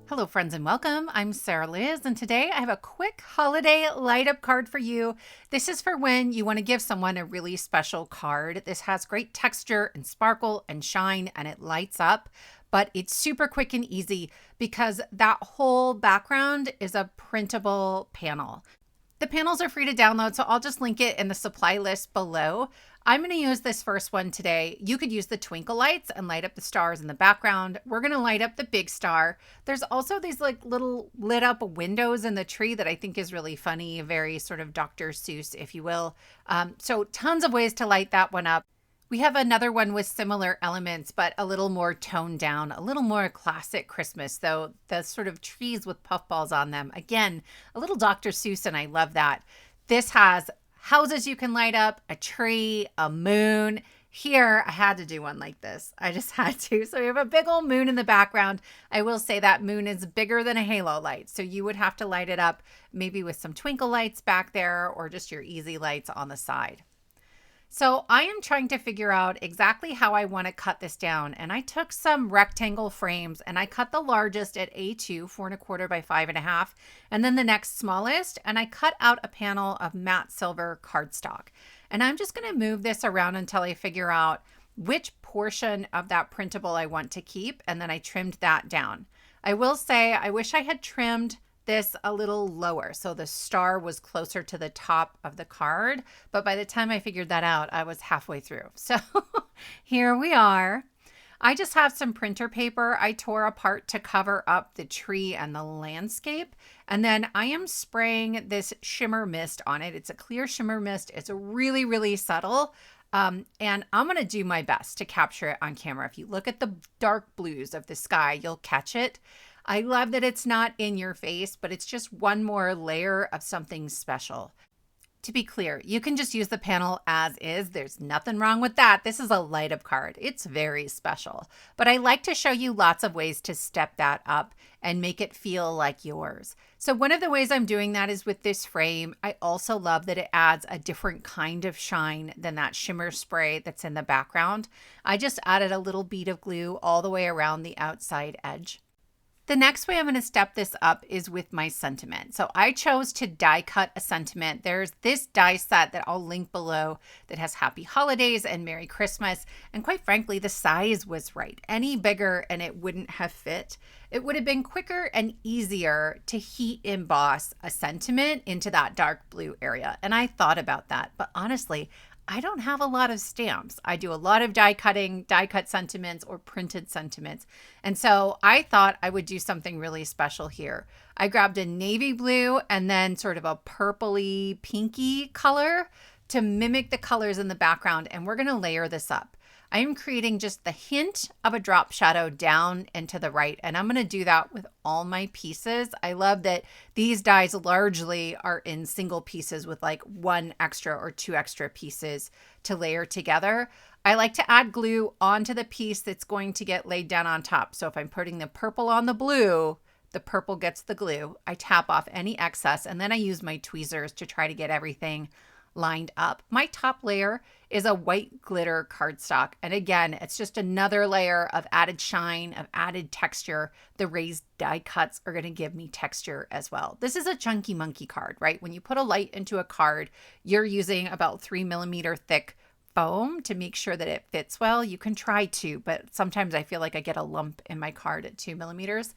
Hello friends and welcome. I'm Sara Lihz and today I have a quick holiday light up card for you. This is for when you want to give someone a really special card. This has great texture and sparkle and shine and it lights up, but it's super quick and easy because that whole background is a printable panel. The panels are free to download, so I'll just link it in the supply list below. I'm going to use this first one today. You could use the twinkle lights and light up the stars in the background. We're going to light up the big star. There's also these like little lit up windows in the tree that I think is really funny, very sort of Dr. Seuss, if you will. So tons of ways to light that one up. We have another one with similar elements, but a little more toned down, a little more classic Christmas, though the sort of trees with puffballs on them. Again, a little Dr. Seuss, and I love that. This has houses you can light up, a tree, a moon. Here, I had to do one like this. I just had to. So we have a big old moon in the background. I will say that moon is bigger than a halo light. So you would have to light it up maybe with some twinkle lights back there or just your easy lights on the side. So I am trying to figure out exactly how I want to cut this down. And I took some rectangle frames and I cut the largest at A2, 4¼ by 5½, and then the next smallest. And I cut out a panel of matte silver cardstock. And I'm just going to move this around until I figure out which portion of that printable I want to keep. And then I trimmed that down. I will say I wish I had trimmed this a little lower, so the star was closer to the top of the card, but by the time I figured that out, I was halfway through. So here we are. I just have some printer paper I tore apart to cover up the tree and the landscape, and then I am spraying this shimmer mist on it. It's a clear shimmer mist. It's a really subtle, and I'm going to do my best to capture it on camera. If you look at the dark blues of the sky, you'll catch it. I love that it's not in your face, but it's just one more layer of something special. To be clear, you can just use the panel as is. There's nothing wrong with that. This is a light up card. It's very special. But I like to show you lots of ways to step that up and make it feel like yours. So one of the ways I'm doing that is with this frame. I also love that it adds a different kind of shine than that shimmer spray that's in the background. I just added a little bead of glue all the way around the outside edge. The next way I'm going to step this up is with my sentiment. So I chose to die cut a sentiment. There's this die set that I'll link below that has Happy Holidays and Merry Christmas. And quite frankly, the size was right. Any bigger and it wouldn't have fit. It would have been quicker and easier to heat emboss a sentiment into that dark blue area. And I thought about that, but honestly, I don't have a lot of stamps. I do a lot of die cut sentiments or printed sentiments. And so I thought I would do something really special here. I grabbed a navy blue and then sort of a purpley pinky color to mimic the colors in the background. And we're going to layer this up. I am creating just the hint of a drop shadow down and to the right. And I'm going to do that with all my pieces. I love that these dies largely are in single pieces with like 1 extra or 2 extra pieces to layer together. I like to add glue onto the piece that's going to get laid down on top. So if I'm putting the purple on the blue, the purple gets the glue. I tap off any excess and then I use my tweezers to try to get everything lined up. My top layer is a white glitter cardstock. And again, it's just another layer of added shine, of added texture. The raised die cuts are going to give me texture as well. This is a chunky monkey card, right? When you put a light into a card, you're using about 3mm thick foam to make sure that it fits well. You can try to, but sometimes I feel like I get a lump in my card at 2mm.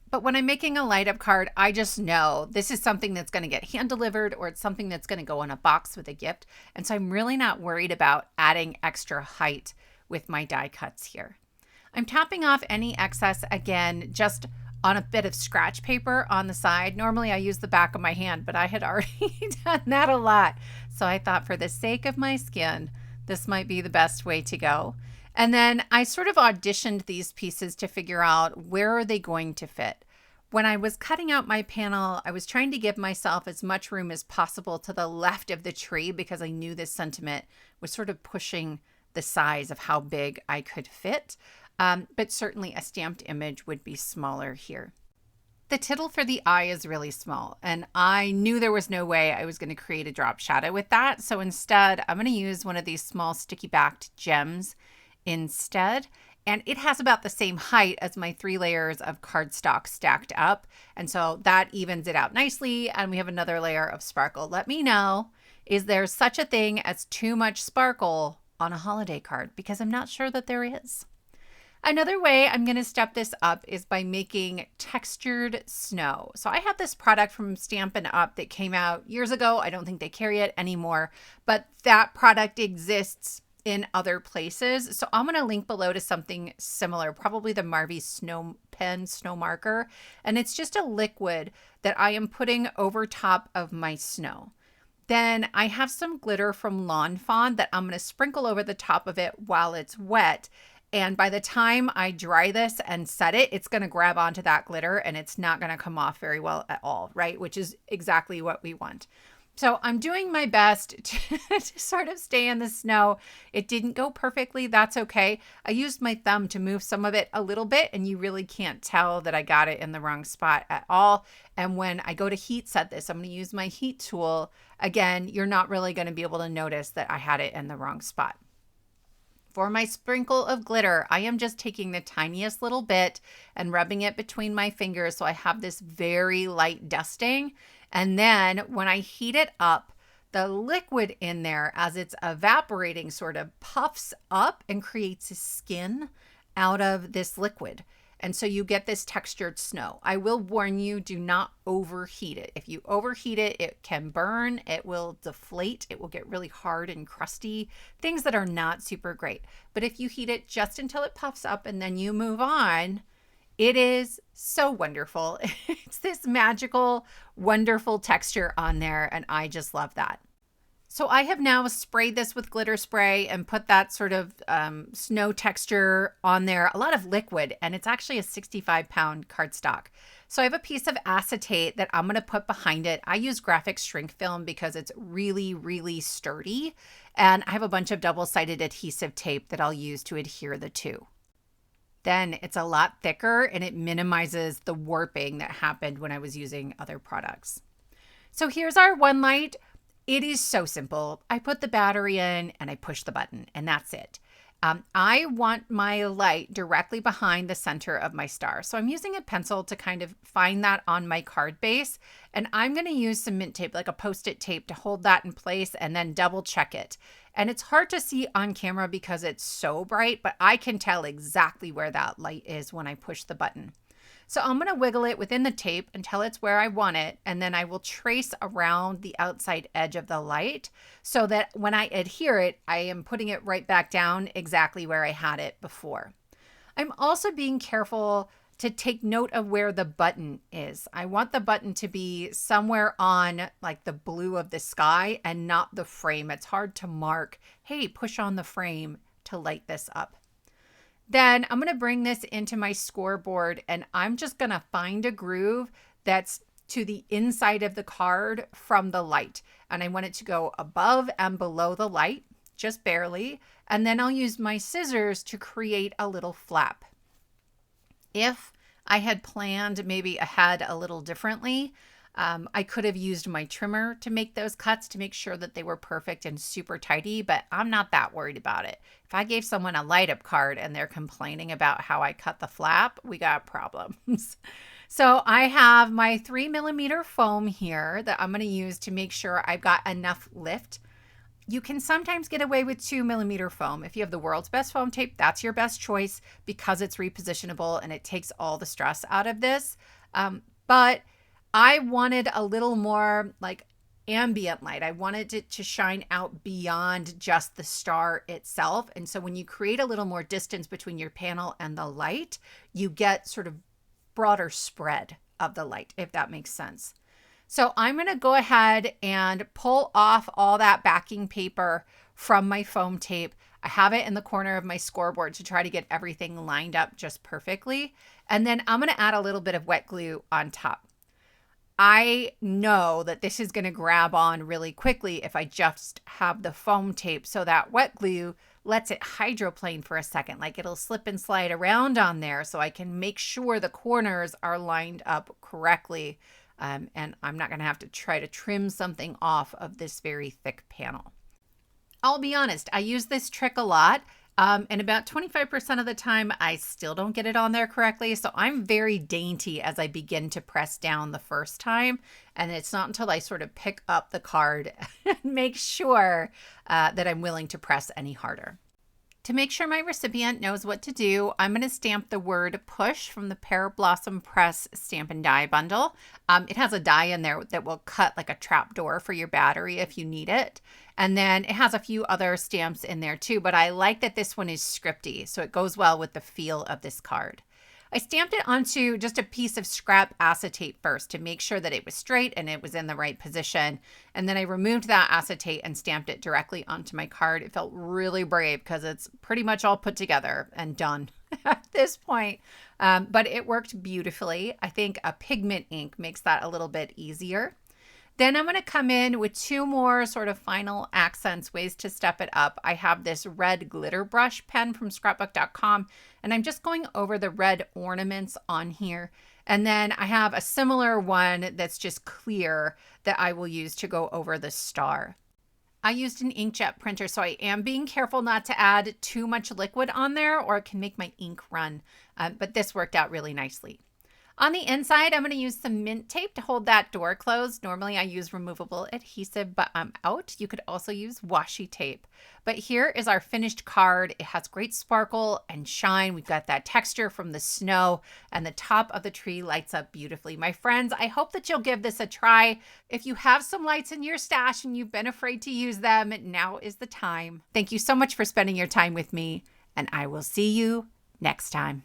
But when I'm making a light up card, I just know this is something that's going to get hand delivered or it's something that's going to go in a box with a gift. And so I'm really not worried about adding extra height with my die cuts here. I'm tapping off any excess again, just on a bit of scratch paper on the side. Normally I use the back of my hand, but I had already done that a lot. So I thought for the sake of my skin, this might be the best way to go. And then I sort of auditioned these pieces to figure out where are they going to fit. When I was cutting out my panel, I was trying to give myself as much room as possible to the left of the tree because I knew this sentiment was sort of pushing the size of how big I could fit. But certainly a stamped image would be smaller here. The tittle for the eye is really small, and I knew there was no way I was going to create a drop shadow with that. So instead, I'm going to use one of these small sticky backed gems instead. And it has about the same height as my 3 layers of cardstock stacked up. And so that evens it out nicely. And we have another layer of sparkle. Let me know, is there such a thing as too much sparkle on a holiday card? Because I'm not sure that there is. Another way I'm going to step this up is by making textured snow. So I have this product from Stampin' Up! That came out years ago. I don't think they carry it anymore, but that product exists in other places. So I'm going to link below to something similar, probably the Marvy Snow Pen Snow Marker. And it's just a liquid that I am putting over top of my snow. Then I have some glitter from Lawn Fawn that I'm going to sprinkle over the top of it while it's wet. And by the time I dry this and set it, it's going to grab onto that glitter and it's not going to come off very well at all, right? Which is exactly what we want. So I'm doing my best to sort of stay in the snow. It didn't go perfectly. That's okay. I used my thumb to move some of it a little bit, and you really can't tell that I got it in the wrong spot at all. And when I go to heat set this, I'm going to use my heat tool. Again, you're not really going to be able to notice that I had it in the wrong spot. For my sprinkle of glitter, I am just taking the tiniest little bit and rubbing it between my fingers so I have this very light dusting. And then when I heat it up, the liquid in there, as it's evaporating, sort of puffs up and creates a skin out of this liquid. And so you get this textured snow. I will warn you, do not overheat it. If you overheat it, it can burn, it will deflate, it will get really hard and crusty, things that are not super great. But if you heat it just until it puffs up and then you move on, it is so wonderful. It's this magical, wonderful texture on there, and I just love that. So I have now sprayed this with glitter spray and put that sort of snow texture on there, a lot of liquid, and it's actually a 65-pound cardstock. So I have a piece of acetate that I'm going to put behind it. I use Grafix shrink film because it's really, really sturdy, and I have a bunch of double-sided adhesive tape that I'll use to adhere the two. Then it's a lot thicker and it minimizes the warping that happened when I was using other products. So here's our one light. It is so simple. I put the battery in and I push the button and that's it. I want my light directly behind the center of my star. So I'm using a pencil to kind of find that on my card base. And I'm going to use some mint tape, like a Post-it tape, to hold that in place and then double check it. And it's hard to see on camera because it's so bright, but I can tell exactly where that light is when I push the button. So I'm going to wiggle it within the tape until it's where I want it, and then I will trace around the outside edge of the light so that when I adhere it, I am putting it right back down exactly where I had it before. I'm also being careful to take note of where the button is. I want the button to be somewhere on like the blue of the sky and not the frame. It's hard to mark, hey, push on the frame to light this up. Then I'm going to bring this into my scoreboard and I'm just going to find a groove that's to the inside of the card from the light. And I want it to go above and below the light, just barely. And then I'll use my scissors to create a little flap. If I had planned maybe ahead a little differently, I could have used my trimmer to make those cuts to make sure that they were perfect and super tidy, but I'm not that worried about it. If I gave someone a light up card and they're complaining about how I cut the flap, we got problems. So I have my 3mm foam here that I'm going to use to make sure I've got enough lift. You can sometimes get away with 2mm foam. If you have the world's best foam tape, that's your best choice because it's repositionable and it takes all the stress out of this. But I wanted a little more like ambient light. I wanted it to shine out beyond just the star itself. And so when you create a little more distance between your panel and the light, you get sort of broader spread of the light, if that makes sense. So I'm going to go ahead and pull off all that backing paper from my foam tape. I have it in the corner of my scoreboard to try to get everything lined up just perfectly. And then I'm going to add a little bit of wet glue on top. I know that this is going to grab on really quickly if I just have the foam tape, so that wet glue lets it hydroplane for a second, like it'll slip and slide around on there so I can make sure the corners are lined up correctly. And I'm not going to have to try to trim something off of this very thick panel. I'll be honest, I use this trick a lot. And about 25% of the time, I still don't get it on there correctly. So I'm very dainty as I begin to press down the first time. And it's not until I sort of pick up the card and make sure that I'm willing to press any harder. To make sure my recipient knows what to do, I'm going to stamp the word push from the Pear Blossom Press Stamp and Die bundle. It has a die in there that will cut like a trap door for your battery if you need it. And then it has a few other stamps in there too, but I like that this one is scripty, so it goes well with the feel of this card. I stamped it onto just a piece of scrap acetate first to make sure that it was straight and it was in the right position. And then I removed that acetate and stamped it directly onto my card. It felt really brave because it's pretty much all put together and done at this point. But it worked beautifully. I think a pigment ink makes that a little bit easier. Then I'm going to come in with two more sort of final accents, ways to step it up. I have this red glitter brush pen from scrapbook.com, and I'm just going over the red ornaments on here. And then I have a similar one that's just clear that I will use to go over the star. I used an inkjet printer, so I am being careful not to add too much liquid on there or it can make my ink run. But this worked out really nicely. On the inside, I'm going to use some mint tape to hold that door closed. Normally I use removable adhesive, but I'm out. You could also use washi tape. But here is our finished card. It has great sparkle and shine. We've got that texture from the snow and the top of the tree lights up beautifully. My friends, I hope that you'll give this a try. If you have some lights in your stash and you've been afraid to use them, now is the time. Thank you so much for spending your time with me, and I will see you next time.